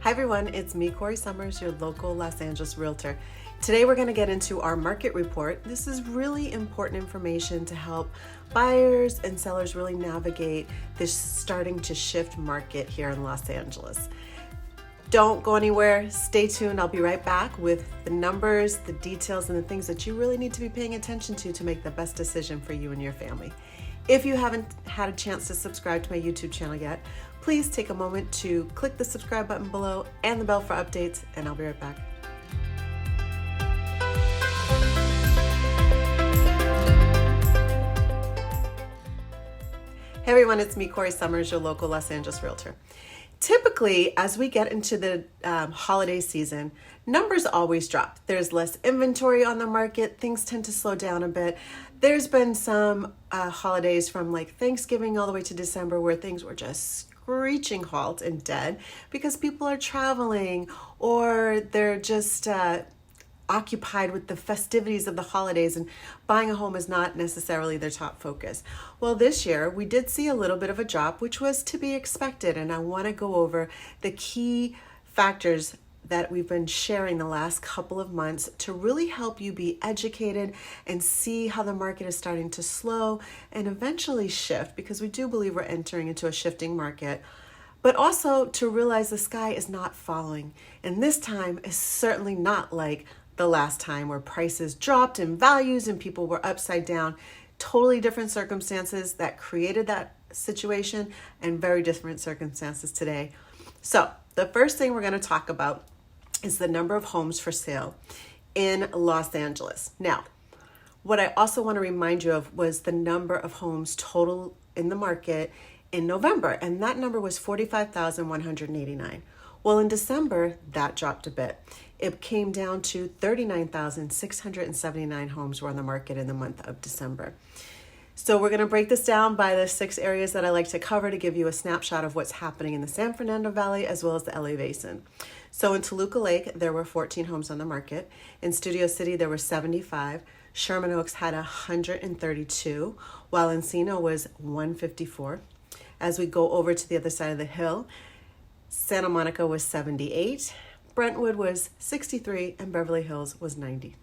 Hi everyone, it's me, Corrie Sommers, your local Los Angeles Realtor. Today we're going to get into our market report. This is really important information to help buyers and sellers really navigate this starting to shift market here in Los Angeles. Don't go anywhere, stay tuned. I'll be right back with the numbers, the details, and the things that you really need to be paying attention to make the best decision for you and your family. If you haven't had a chance to subscribe to my YouTube channel yet, please take a moment to click the subscribe button below and the bell for updates, and I'll be right back. Hey everyone, it's me, Corrie Sommers, your local Los Angeles Realtor. Typically, as we get into the holiday season, numbers always drop. There's less inventory on the market. Things tend to slow down a bit. There's been some holidays from like Thanksgiving all the way to December where things were just screeching halt and dead because people are traveling or they're just occupied with the festivities of the holidays, and buying a home is not necessarily their top focus. Well, this year we did see a little bit of a drop, which was to be expected, and I want to go over the key factors that we've been sharing the last couple of months to really help you be educated and see how the market is starting to slow and eventually shift, because we do believe we're entering into a shifting market, but also to realize the sky is not falling. And this time is certainly not like the last time where prices dropped in values and people were upside down. Totally different circumstances that created that situation and very different circumstances today. So the first thing we're going to talk about is the number of homes for sale in Los Angeles. Now, what I also want to remind you of was the number of homes total in the market in November, and that number was 45,189. Well, in December, that dropped a bit. It came down to 39,679 homes were on the market in the month of December. So we're going to break this down by the 6 areas that I like to cover to give you a snapshot of what's happening in the San Fernando Valley as well as the LA Basin. So in Toluca Lake, there were 14 homes on the market. In Studio City, there were 75. Sherman Oaks had 132, while Encino was 154. As we go over to the other side of the hill, Santa Monica was 78, Brentwood was 63, and Beverly Hills was 90.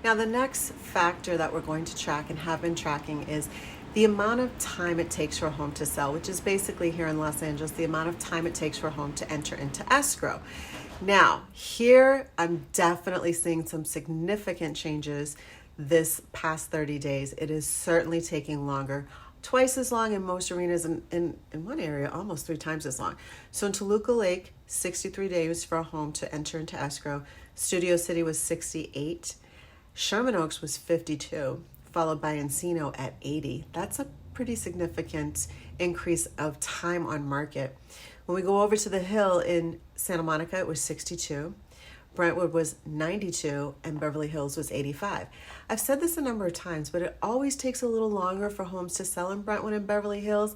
Now, the next factor that we're going to track and have been tracking is the amount of time it takes for a home to sell, which is basically here in Los Angeles, the amount of time it takes for a home to enter into escrow. Now, here I'm definitely seeing some significant changes this past 30 days. It is certainly taking longer. Twice as long in most arenas, in one area, almost 3 times as long. So in Toluca Lake, 63 days for a home to enter into escrow. Studio City was 68. Sherman Oaks was 52, followed by Encino at 80. That's a pretty significant increase of time on market. When we go over to the hill in Santa Monica, it was 62. Brentwood was 92, and Beverly Hills was 85. I've said this a number of times, but it always takes a little longer for homes to sell in Brentwood and Beverly Hills,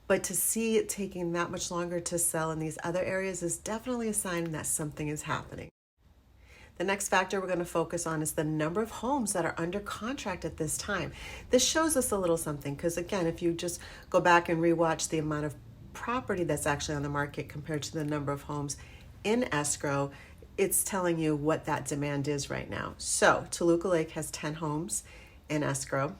but to see it taking that much longer to sell in these other areas is definitely a sign that something is happening. The next factor we're going to focus on is the number of homes that are under contract at this time. This shows us a little something, because again, if you just go back and rewatch the amount of property that's actually on the market compared to the number of homes in escrow, it's telling you what that demand is right now. So Toluca Lake has 10 homes in escrow.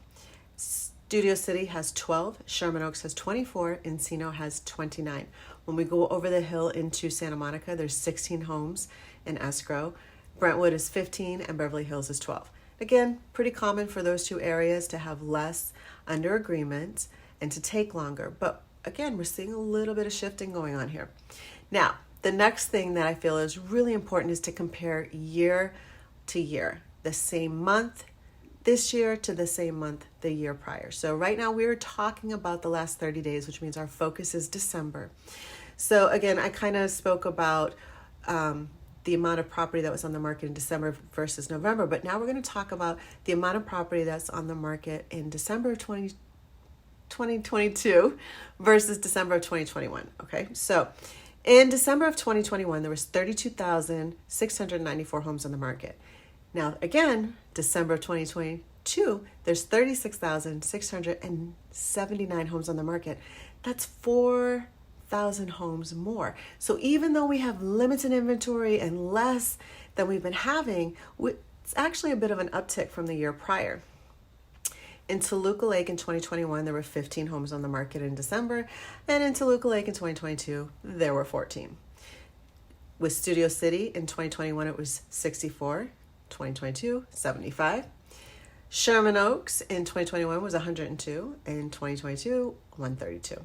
Studio City has 12. Sherman Oaks has 24. Encino has 29. When we go over the hill into Santa Monica, there's 16 homes in escrow. Brentwood is 15 and Beverly Hills is 12. Again, pretty common for those 2 areas to have less under agreement and to take longer. But again, we're seeing a little bit of shifting going on here. Now, the next thing that I feel is really important is to compare year to year, the same month this year to the same month the year prior. So right now we're talking about the last 30 days, which means our focus is December. So again, I kind of spoke about the amount of property that was on the market in December versus November, but now we're going to talk about the amount of property that's on the market in December of 2022 versus December of 2021. Okay, so in December of 2021, there was 32,694 homes on the market. Now, again, December of 2022, there's 36,679 homes on the market. That's 4 1,000 homes more. So even though we have limited inventory and less than we've been having, it's actually a bit of an uptick from the year prior. In Toluca Lake in 2021, there were 15 homes on the market in December, and in Toluca Lake in 2022, there were 14. With Studio City in 2021, it was 64, 2022, 75. Sherman Oaks in 2021 was 102, in 2022, 132.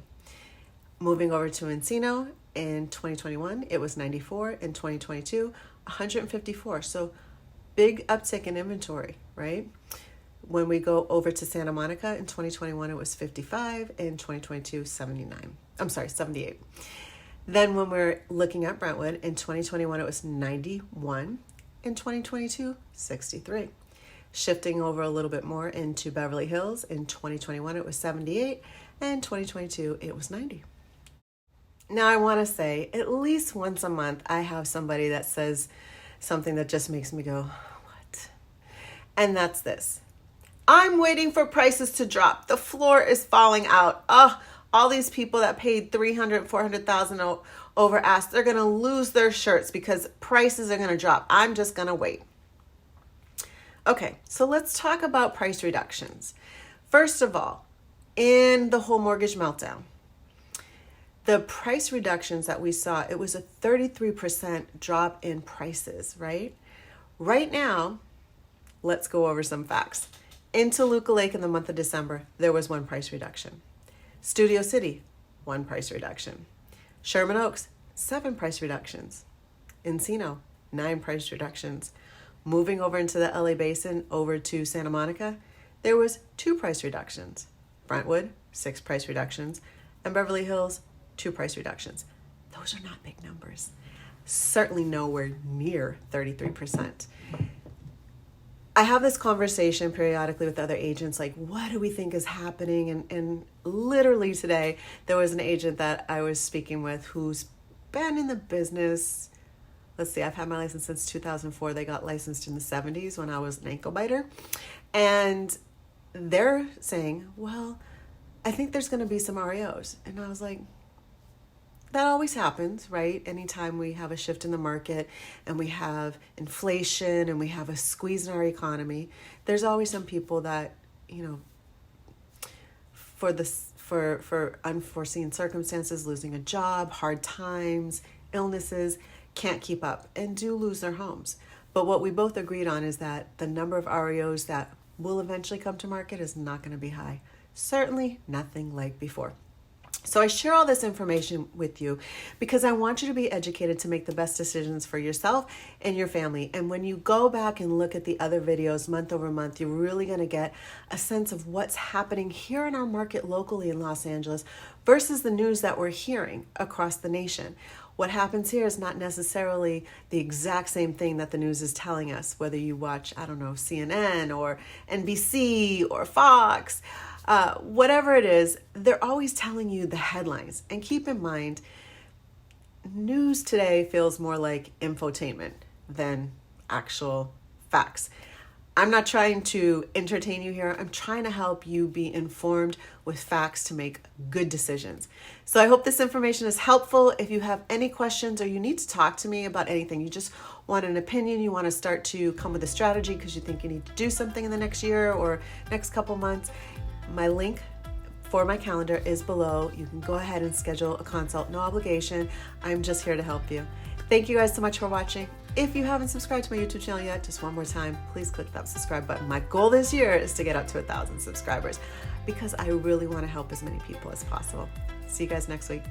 Moving over to Encino in 2021, it was 94, in 2022, 154. So big uptick in inventory, right? When we go over to Santa Monica in 2021, it was 55, in 2022, 78. Then when we're looking at Brentwood, in 2021, it was 91, in 2022, 63. Shifting over a little bit more into Beverly Hills, in 2021, it was 78, and 2022, it was 90. Now, I want to say at least once a month, I have somebody that says something that just makes me go, what? And that's this. I'm waiting for prices to drop. The floor is falling out. All these people that paid $300,000, $400,000 over ask, they're going to lose their shirts because prices are going to drop. I'm just going to wait. Okay, so let's talk about price reductions. First of all, in the whole mortgage meltdown, the price reductions that we saw, it was a 33% drop in prices, right? Right now, let's go over some facts. In Toluca Lake in the month of December, there was one price reduction. Studio City, one price reduction. Sherman Oaks, 7 price reductions. Encino, 9 price reductions. Moving over into the LA Basin, over to Santa Monica, there was 2 price reductions. Brentwood, 6 price reductions. And Beverly Hills, 2 price reductions. Those are not big numbers. Certainly nowhere near 33%. I have this conversation periodically with other agents, like, what do we think is happening? And literally today, there was an agent that I was speaking with who's been in the business. Let's see, I've had my license since 2004. They got licensed in the 70s when I was an ankle biter. And they're saying, well, I think there's going to be some REOs. And I was like, that always happens, right? Anytime we have a shift in the market and we have inflation and we have a squeeze in our economy, there's always some people that, for unforeseen circumstances, losing a job, hard times, illnesses, can't keep up and do lose their homes. But what we both agreed on is that the number of REOs that will eventually come to market is not going to be high. Certainly nothing like before. So I share all this information with you because I want you to be educated to make the best decisions for yourself and your family. And when you go back and look at the other videos month over month, you're really going to get a sense of what's happening here in our market locally in Los Angeles versus the news that we're hearing across the nation. What happens here is not necessarily the exact same thing that the news is telling us, whether you watch, CNN or NBC or Fox. Whatever it is, they're always telling you the headlines. And keep in mind, news today feels more like infotainment than actual facts. I'm not trying to entertain you here. I'm trying to help you be informed with facts to make good decisions. So I hope this information is helpful. If you have any questions or you need to talk to me about anything, you just want an opinion, you want to start to come with a strategy because you think you need to do something in the next year or next couple months, my link for my calendar is below. You can go ahead and schedule a consult, no obligation. I'm just here to help you. Thank you guys so much for watching. If you haven't subscribed to my YouTube channel yet, just one more time, please click that subscribe button. My goal this year is to get up to 1,000 subscribers because I really want to help as many people as possible. See you guys next week.